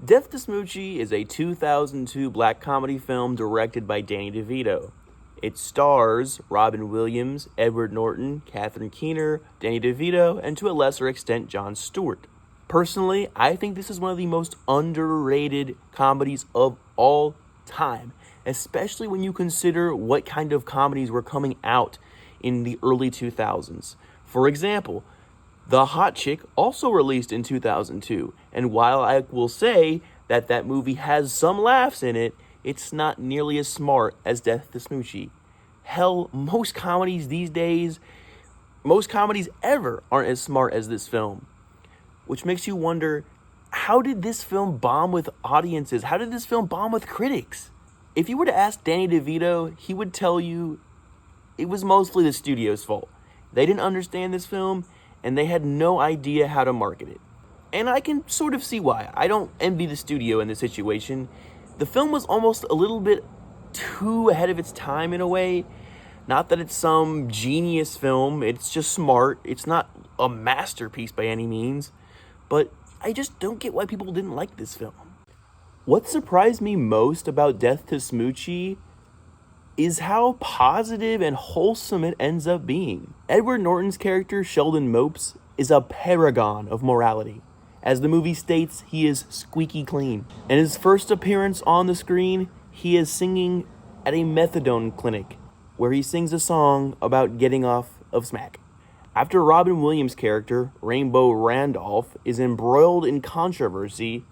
Death to Smoochy is a 2002 black comedy film directed by Danny DeVito. It stars Robin Williams, Edward Norton, Catherine Keener, Danny DeVito, and to a lesser extent, Jon Stewart. Personally, I think this is one of the most underrated comedies of all time, especially when you consider what kind of comedies were coming out in the early 2000s. For example, The Hot Chick also released in 2002, and while I will say that that movie has some laughs in it, it's not nearly as smart as Death to Smoochy. Hell, most comedies these days, most comedies ever, aren't as smart as this film. Which makes you wonder, how did this film bomb with audiences? How did this film bomb with critics? If you were to ask Danny DeVito, he would tell you it was mostly the studio's fault. They didn't understand this film, and they had no idea how to market it. And I can sort of see why. I don't envy the studio in this situation. The film was almost a little bit too ahead of its time in a way. Not that it's some genius film, it's just smart. It's not a masterpiece by any means. But I just don't get why people didn't like this film. What surprised me most about Death to Smoochy is how positive and wholesome it ends up being. Edward Norton's character, Sheldon Mopes, is a paragon of morality. As the movie states, he is squeaky clean. In his first appearance on the screen, he is singing at a methadone clinic, where he sings a song about getting off of smack. After Robin Williams' character, Rainbow Randolph, is embroiled in controversy,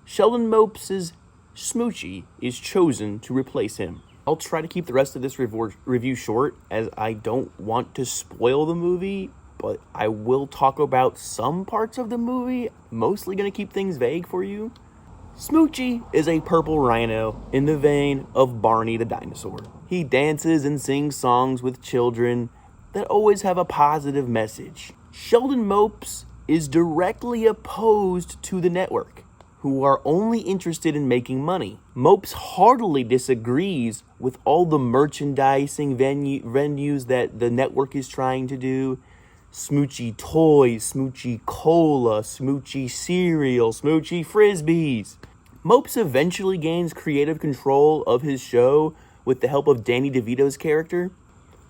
Sheldon Mopes' Smoochy is chosen to replace him. I'll try to keep the rest of this review short, as I don't want to spoil the movie, but I will talk about some parts of the movie, mostly going to keep things vague for you. Smoochy is a purple rhino in the vein of Barney the dinosaur. He dances and sings songs with children that always have a positive message. Sheldon Mopes is directly opposed to the network, who are only interested in making money. Mopes heartily disagrees with all the merchandising venues that the network is trying to do. Smoochy toys, Smoochy cola, Smoochy cereal, Smoochy frisbees. Mopes eventually gains creative control of his show with the help of Danny DeVito's character.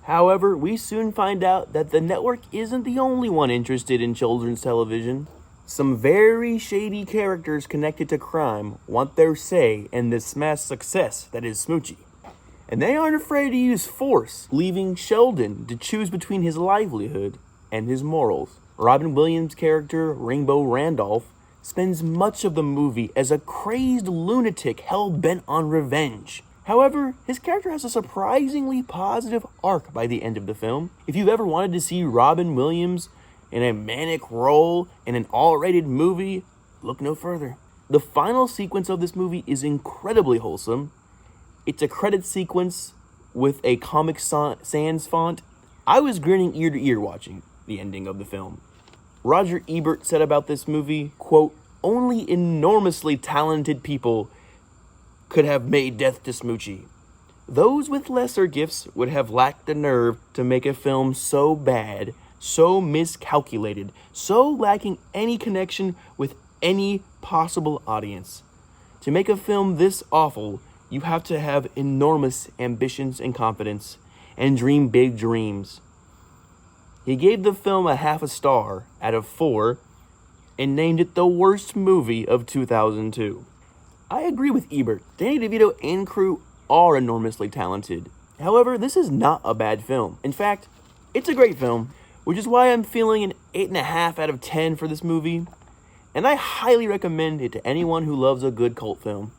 However, we soon find out that the network isn't the only one interested in children's television. Some very shady characters connected to crime want their say in this mass success that is Smoochy. And they aren't afraid to use force, leaving Sheldon to choose between his livelihood and his morals. Robin Williams' character, Rainbow Randolph, spends much of the movie as a crazed lunatic hell-bent on revenge. However, his character has a surprisingly positive arc by the end of the film. If you've ever wanted to see Robin Williams in a manic role in an R-rated movie, look no further. The final sequence of this movie is incredibly wholesome. It's a credit sequence with a Comic Sans font. I was grinning ear to ear watching the ending of the film. Roger Ebert said about this movie, quote, "Only enormously talented people could have made Death to Smoochy. Those with lesser gifts would have lacked the nerve to make a film so bad, so miscalculated, so lacking any connection with any possible audience. To make a film this awful, you have to have enormous ambitions and confidence, and dream big dreams." He gave the film a half a star out of 4 and named it the worst movie of 2002. I agree with Ebert. Danny DeVito and crew are enormously talented. However, this is not a bad film. In fact, it's a great film, which is why I'm feeling an 8.5 out of 10 for this movie, and I highly recommend it to anyone who loves a good cult film.